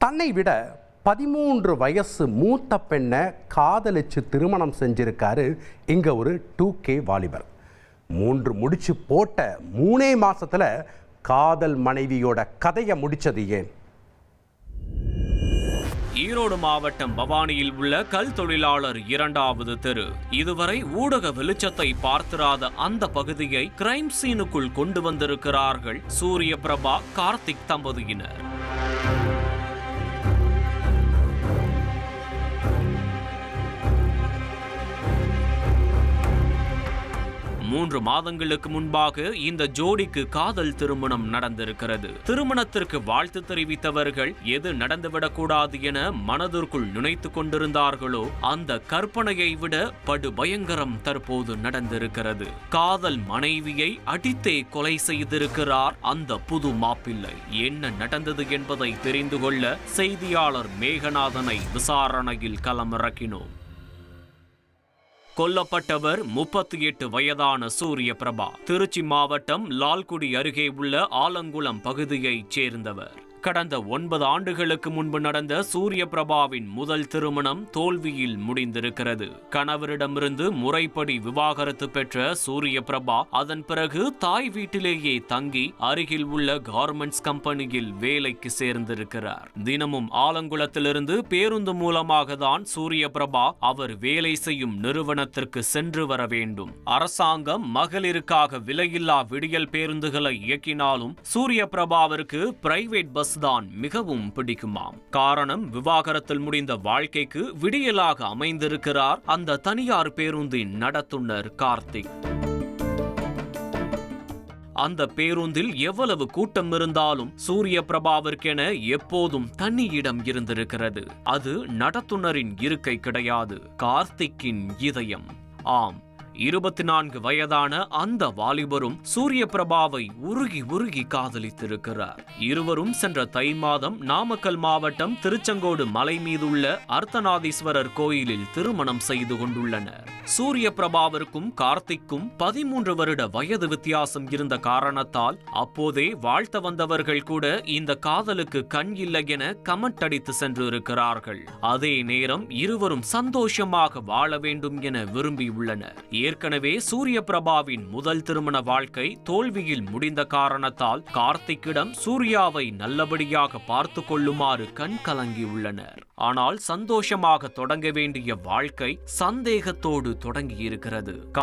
தன்னை விட 13 வயசு மூத்த பெண்ணை காதலிச்சு திருமணம் செஞ்சிருக்காரு இங்க ஒரு 2K வாலிபர். 3 முடிச்சு போட்ட 3 மாசத்துல காதல் மனைவியோட கதையை முடிச்சது ஏன்? ஈரோடு மாவட்டம் பவானியில் உள்ள கல் தொழிலாளர் 2வது தெரு. இதுவரை ஊடக வெளிச்சத்தை பார்த்திராத அந்த பகுதியை கிரைம் சீனுக்குள் கொண்டு வந்திருக்கிறார்கள் சூரிய பிரபா கார்த்திக் தம்பதியினர். 3 மாதங்களுக்கு முன்பாக இந்த ஜோடிக்கு காதல் திருமணம் நடந்திருக்கிறது. திருமணத்திற்கு வாழ்த்து தெரிவித்தவர்கள் எது நடந்துவிடக்கூடாது என மனதிற்குள் நினைத்துக் கொண்டிருந்தார்களோ அந்த கற்பனையை விட படுபயங்கரம் தற்போது நடந்திருக்கிறது. காதல் மனைவியை அடித்தே கொலை செய்திருக்கிறார் அந்த புது மாப்பிள்ளை. என்ன நடந்தது என்பதை தெரிந்து கொள்ள செய்தியாளர் மேகநாதனை விசாரணையில் களமிறக்கினோம். கொல்லப்பட்டவர் 38 வயதான சூரிய பிரபா. திருச்சி மாவட்டம் லால்குடி அருகே உள்ள ஆலங்குளம் பகுதியைச் சேர்ந்தவர். கடந்த 9 ஆண்டுகளுக்கு முன்பு நடந்த சூரிய பிரபாவின் முதல் திருமணம் தோல்வியில் முடிந்திருக்கிறது. கணவரிடமிருந்து முறைப்படி விவாகரத்து பெற்ற சூரிய பிரபா அதன் பிறகு தாய் வீட்டிலேயே தங்கி அருகில் உள்ள கார்மெண்ட்ஸ் கம்பெனியில் வேலைக்கு சேர்ந்திருக்கிறார். தினமும் ஆலங்குளத்திலிருந்து பேருந்து மூலமாக தான் சூரிய பிரபா அவர் வேலை செய்யும் நிறுவனத்திற்கு சென்று வர வேண்டும். அரசாங்கம் மகளிருக்காக விலையில்லா விடியல் பேருந்துகளை இயக்கினாலும் சூரிய பிரபாவிற்கு பிரைவேட் பஸ் தான் மிகவும் பிடிக்குமாம். காரணம், விவாகரத்தில் முடிந்த வாழ்க்கைக்கு விடியலாக அமைந்திருக்கிறார் அந்த தனியார் பேருந்தின் நடத்துனர் கார்த்திக். அந்த பேருந்தில் எவ்வளவு கூட்டம் இருந்தாலும் சூரிய பிரபாவிற்கென எப்போதும் தனி இடம் இருந்திருக்கிறது. அது நடத்துனரின் இருக்கை கிடையாது, கார்த்திக்கின் இதயம். ஆம், 24 வயதான அந்த வாலிபரும் சூரிய பிரபாவை உருகி உருகி காதலித்திருக்கிறார். இருவரும் சென்ற தை மாதம் நாமக்கல் மாவட்டம் திருச்செங்கோடு மலை மீதுள்ள அர்த்தநாதீஸ்வரர் கோயிலில் திருமணம் செய்து கொண்டுள்ளனர். சூரிய பிரபாவிற்கும் கார்த்திக்கும் 13 வருட வயது வித்தியாசம் இருந்த காரணத்தால் அப்போதே வாழ்த்த வந்தவர்கள் கூட இந்த காதலுக்கு கண் இல்லை என கமெண்ட் அடித்து சென்று இருக்கிறார்கள். அதே நேரம் இருவரும் சந்தோஷமாக வாழ வேண்டும் என விரும்பியுள்ளனர். ஏற்கனவே சூரிய பிரபாவின் முதல் திருமண வாழ்க்கை தோல்வியில் முடிந்த காரணத்தால் கார்த்திக்கிடம் சூர்யாவை நல்லபடியாக பார்த்து கொள்ளுமாறு கண் கலங்கியுள்ளனர். ஆனால் சந்தோஷமாக தொடங்க வேண்டிய வாழ்க்கை சந்தேகத்தோடு தொடங்கியிருக்கிறது.